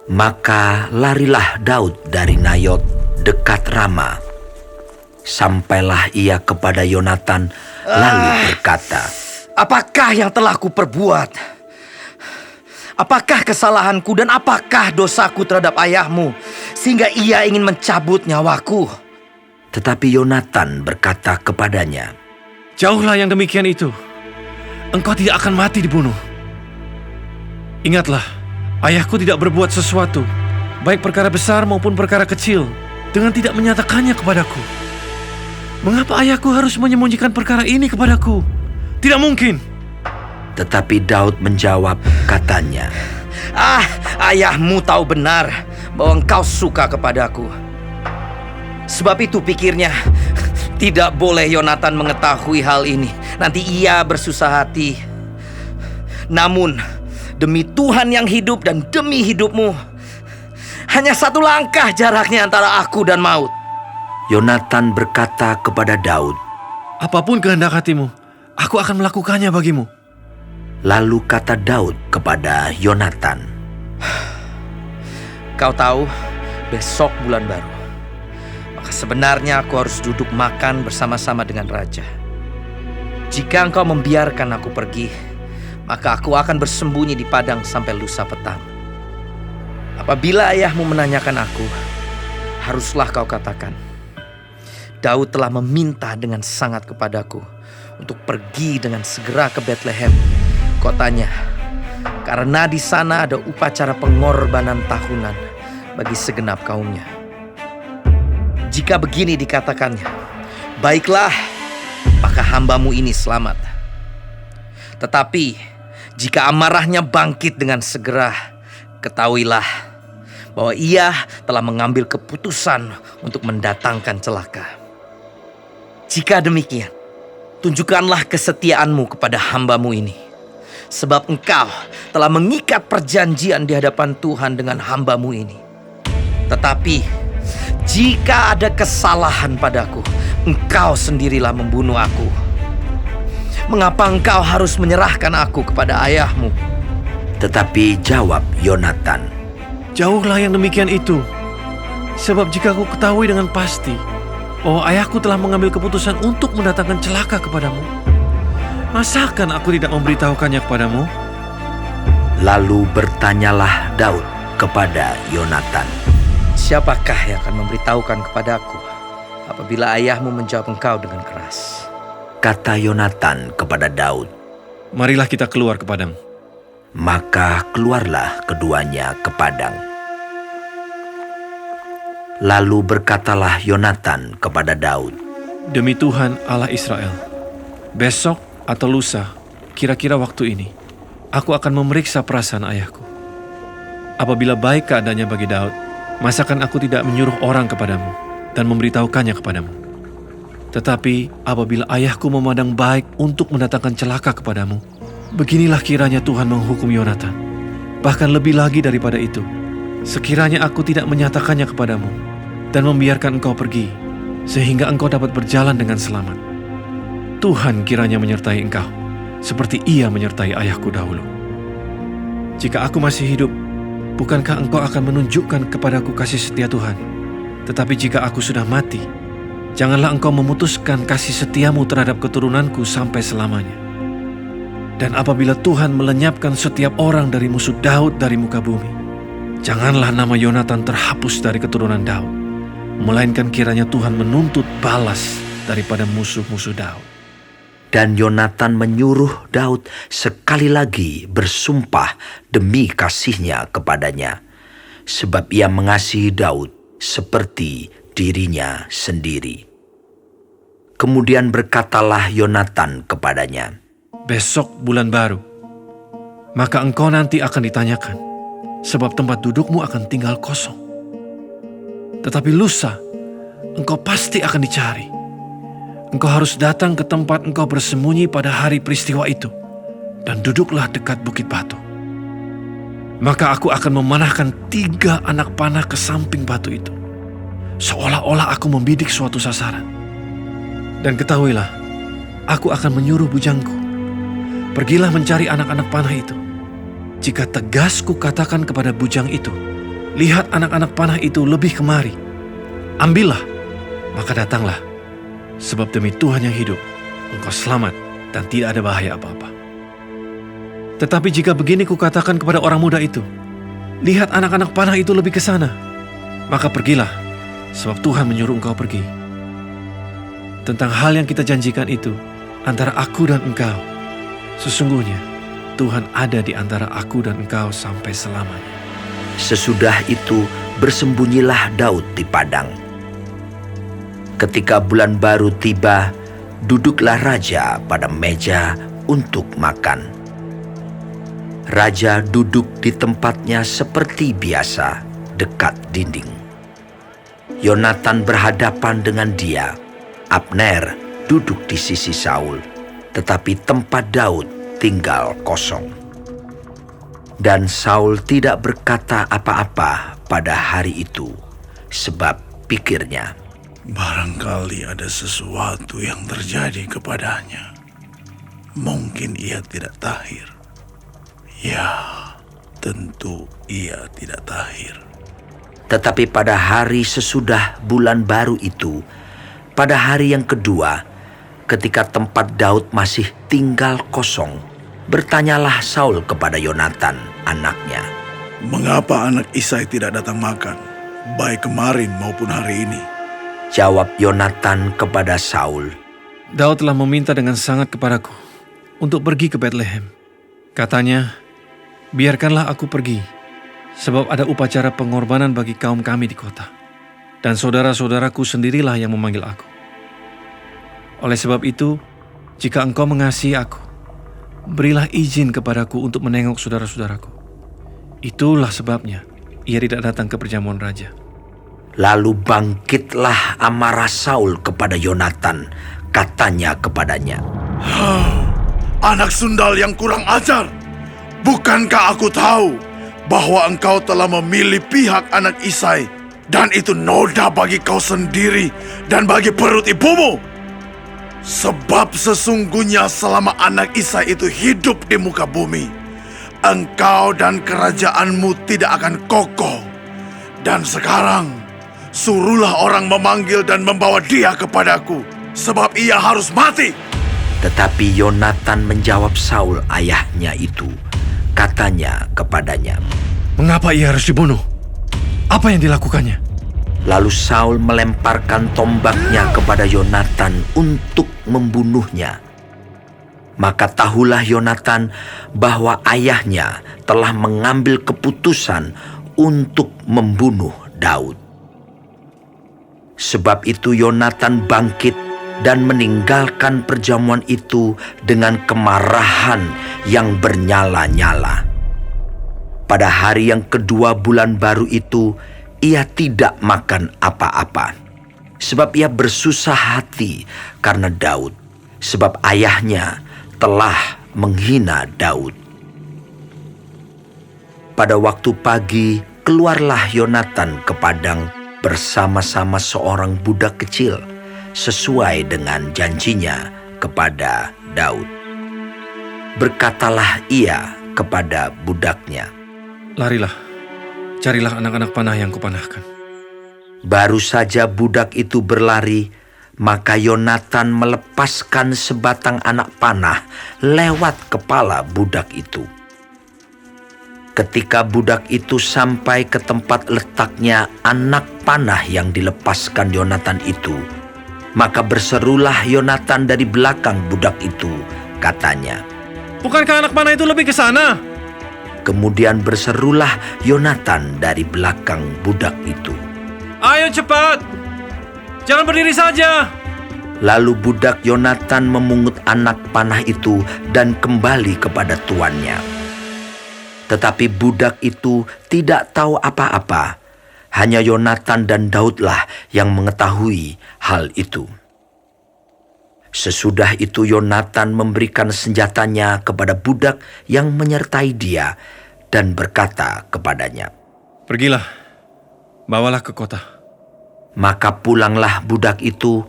Maka larilah Daud dari Nayot dekat Rama. Sampailah ia kepada Yonatan lalu berkata, Apakah yang telah kuperbuat? Apakah kesalahanku dan apakah dosaku terhadap ayahmu sehingga ia ingin mencabut nyawaku? Tetapi Yonatan berkata kepadanya, Jauhlah yang demikian itu. Engkau tidak akan mati dibunuh. Ingatlah, ayahku tidak berbuat sesuatu, baik perkara besar maupun perkara kecil, dengan tidak menyatakannya kepadaku. Mengapa ayahku harus menyembunyikan perkara ini kepadaku? Tidak mungkin. Tetapi Daud menjawab katanya, Ayahmu tahu benar bahwa engkau suka kepadaku. Sebab itu pikirnya, tidak boleh Yonatan mengetahui hal ini. Nanti ia bersusah hati. Namun, demi Tuhan yang hidup dan demi hidupmu, hanya satu langkah jaraknya antara aku dan maut. Yonatan berkata kepada Daud, Apapun kehendak hatimu, aku akan melakukannya bagimu. Lalu kata Daud kepada Yonatan, Kau tahu, besok bulan baru. Maka sebenarnya aku harus duduk makan bersama-sama dengan raja. Jika engkau membiarkan aku pergi, maka aku akan bersembunyi di padang sampai lusa petang. Apabila ayahmu menanyakan aku, haruslah kau katakan, Daud telah meminta dengan sangat kepadaku untuk pergi dengan segera ke Betlehem, kotanya, karena di sana ada upacara pengorbanan tahunan bagi segenap kaumnya. Jika begini dikatakannya, baiklah, maka hambamu ini selamat. Tetapi jika amarahnya bangkit dengan segera, ketahuilah bahwa ia telah mengambil keputusan untuk mendatangkan celaka. Jika demikian, tunjukkanlah kesetiaanmu kepada hambamu ini, sebab engkau telah mengikat perjanjian di hadapan Tuhan dengan hambamu ini. Tetapi jika ada kesalahan padaku, engkau sendirilah membunuh aku. Mengapa engkau harus menyerahkan aku kepada ayahmu? tetapi jawab Yonatan, Jauhlah yang demikian itu. Sebab jika aku ketahui dengan pasti bahwa ayahku telah mengambil keputusan untuk mendatangkan celaka kepadamu, masakan aku tidak memberitahukannya kepadamu? Lalu bertanyalah Daud kepada Yonatan, Siapakah yang akan memberitahukan kepadaku apabila ayahmu menjawab engkau dengan keras? kata Yonatan kepada Daud. Marilah kita keluar ke padang. Maka keluarlah keduanya ke padang. Lalu berkatalah Yonatan kepada Daud, Demi Tuhan Allah Israel, besok atau lusa, kira-kira waktu ini, aku akan memeriksa perasaan ayahku. Apabila baik keadaannya bagi Daud, masakan aku tidak menyuruh orang kepadamu dan memberitahukannya kepadamu. Tetapi apabila ayahku memandang baik untuk mendatangkan celaka kepadamu, beginilah kiranya Tuhan menghukum Yonatan. Bahkan lebih lagi daripada itu, sekiranya aku tidak menyatakannya kepadamu dan membiarkan engkau pergi, sehingga engkau dapat berjalan dengan selamat. Tuhan kiranya menyertai engkau, seperti ia menyertai ayahku dahulu. Jika aku masih hidup, bukankah engkau akan menunjukkan kepadaku kasih setia Tuhan? Tetapi jika aku sudah mati, janganlah engkau memutuskan kasih setiamu terhadap keturunanku sampai selamanya. Dan apabila Tuhan melenyapkan setiap orang dari musuh Daud dari muka bumi, janganlah nama Yonatan terhapus dari keturunan Daud, melainkan kiranya Tuhan menuntut balas daripada musuh-musuh Daud. dan Yonatan menyuruh Daud sekali lagi bersumpah demi kasihnya kepadanya, sebab ia mengasihi Daud seperti dirinya sendiri. Kemudian berkatalah Yonatan kepadanya, Besok bulan baru, maka engkau nanti akan ditanyakan, sebab tempat dudukmu akan tinggal kosong. Tetapi lusa, engkau pasti akan dicari. Engkau harus datang ke tempat engkau bersembunyi pada hari peristiwa itu, dan duduklah dekat bukit batu. Maka aku akan memanahkan 3 anak panah ke samping batu itu, seolah-olah aku membidik suatu sasaran. Dan ketahuilah, aku akan menyuruh bujangku, pergilah mencari anak-anak panah itu. Jika tegas kukatakan kepada bujang itu, lihat anak-anak panah itu lebih kemari. Ambillah, maka datanglah. Sebab demi Tuhan yang hidup, engkau selamat dan tidak ada bahaya apa-apa. Tetapi jika begini kukatakan kepada orang muda itu, lihat anak-anak panah itu lebih ke sana, maka pergilah, sebab Tuhan menyuruh engkau pergi. Tentang hal yang kita janjikan itu, antara aku dan engkau, sesungguhnya Tuhan ada di antara aku dan engkau sampai selamanya. Sesudah itu bersembunyilah Daud di padang. Ketika bulan baru tiba, duduklah raja pada meja untuk makan. Raja duduk di tempatnya seperti biasa, dekat dinding. Yonatan berhadapan dengan dia. Abner duduk di sisi Saul, tetapi tempat Daud tinggal kosong. Dan Saul tidak berkata apa-apa pada hari itu, sebab pikirnya, barangkali ada sesuatu yang terjadi kepadanya. Mungkin ia tidak tahir. Ya, tentu ia tidak tahir. Tetapi pada hari sesudah bulan baru itu, pada hari yang kedua, ketika tempat Daud masih tinggal kosong, bertanyalah Saul kepada Yonatan, anaknya. Mengapa anak Isai tidak datang makan, baik kemarin maupun hari ini? Jawab Yonatan kepada Saul, Daud telah meminta dengan sangat kepadaku untuk pergi ke Betlehem. Katanya, biarkanlah aku pergi, sebab ada upacara pengorbanan bagi kaum kami di kota. Dan saudara-saudaraku sendirilah yang memanggil aku. Oleh sebab itu, jika engkau mengasihi aku, berilah izin kepadaku untuk menengok saudara-saudaraku. Itulah sebabnya ia tidak datang ke perjamuan raja. Lalu bangkitlah amarah Saul kepada Yonatan, katanya kepadanya, Anak sundal yang kurang ajar, bukankah aku tahu bahwa engkau telah memilih pihak anak Isai, dan itu noda bagi kau sendiri dan bagi perut ibumu? Sebab sesungguhnya selama anak Isai itu hidup di muka bumi, engkau dan kerajaanmu tidak akan kokoh. Dan sekarang, suruhlah orang memanggil dan membawa dia kepadaku, sebab ia harus mati. Tetapi Yonatan menjawab Saul ayahnya itu, katanya kepadanya, Mengapa ia harus dibunuh? Apa yang dilakukannya? Lalu Saul melemparkan tombaknya kepada Yonatan untuk membunuhnya. Maka tahulah Yonatan bahwa ayahnya telah mengambil keputusan untuk membunuh Daud. Sebab itu Yonatan bangkit dan meninggalkan perjamuan itu dengan kemarahan yang bernyala-nyala. Pada hari yang kedua bulan baru itu, ia tidak makan apa-apa. Sebab ia bersusah hati karena Daud, sebab ayahnya telah menghina Daud. Pada waktu pagi, keluarlah Yonatan ke padang bersama-sama seorang budak kecil, sesuai dengan janjinya kepada Daud. Berkatalah ia kepada budaknya, Larilah, carilah anak-anak panah yang kupanahkan. Baru saja budak itu berlari, maka Yonatan melepaskan sebatang anak panah lewat kepala budak itu. Ketika budak itu sampai ke tempat letaknya anak panah yang dilepaskan Yonatan itu, maka berserulah Yonatan dari belakang budak itu, katanya, Bukankah anak panah itu lebih ke sana? Kemudian berserulah Yonatan dari belakang budak itu. Ayo cepat, jangan berdiri saja. Lalu budak Yonatan memungut anak panah itu dan kembali kepada tuannya. Tetapi budak itu tidak tahu apa-apa. Hanya Yonatan dan Daudlah yang mengetahui hal itu. Sesudah itu Yonatan memberikan senjatanya kepada budak yang menyertai dia dan berkata kepadanya, Pergilah, bawalah ke kota. Maka pulanglah budak itu,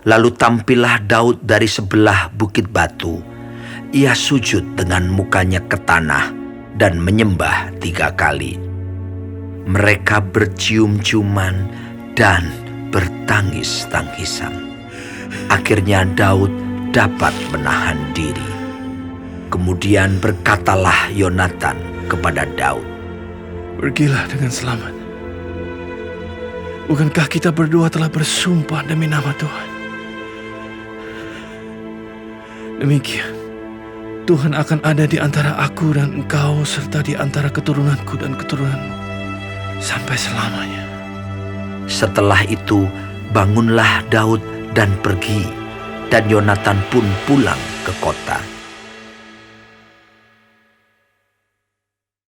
lalu tampillah Daud dari sebelah bukit batu. Ia sujud dengan mukanya ke tanah dan menyembah 3 kali. Mereka bercium-ciuman dan bertangis-tangisan. Akhirnya Daud dapat menahan diri. Kemudian berkatalah Yonatan kepada Daud, Pergilah dengan selamat. Bukankah kita berdua telah bersumpah demi nama Tuhan? Demikian, Tuhan akan ada di antara aku dan engkau serta di antara keturunanku dan keturunanmu sampai selamanya. Setelah itu bangunlah Daud dan pergi, dan Yonatan pun pulang ke kota.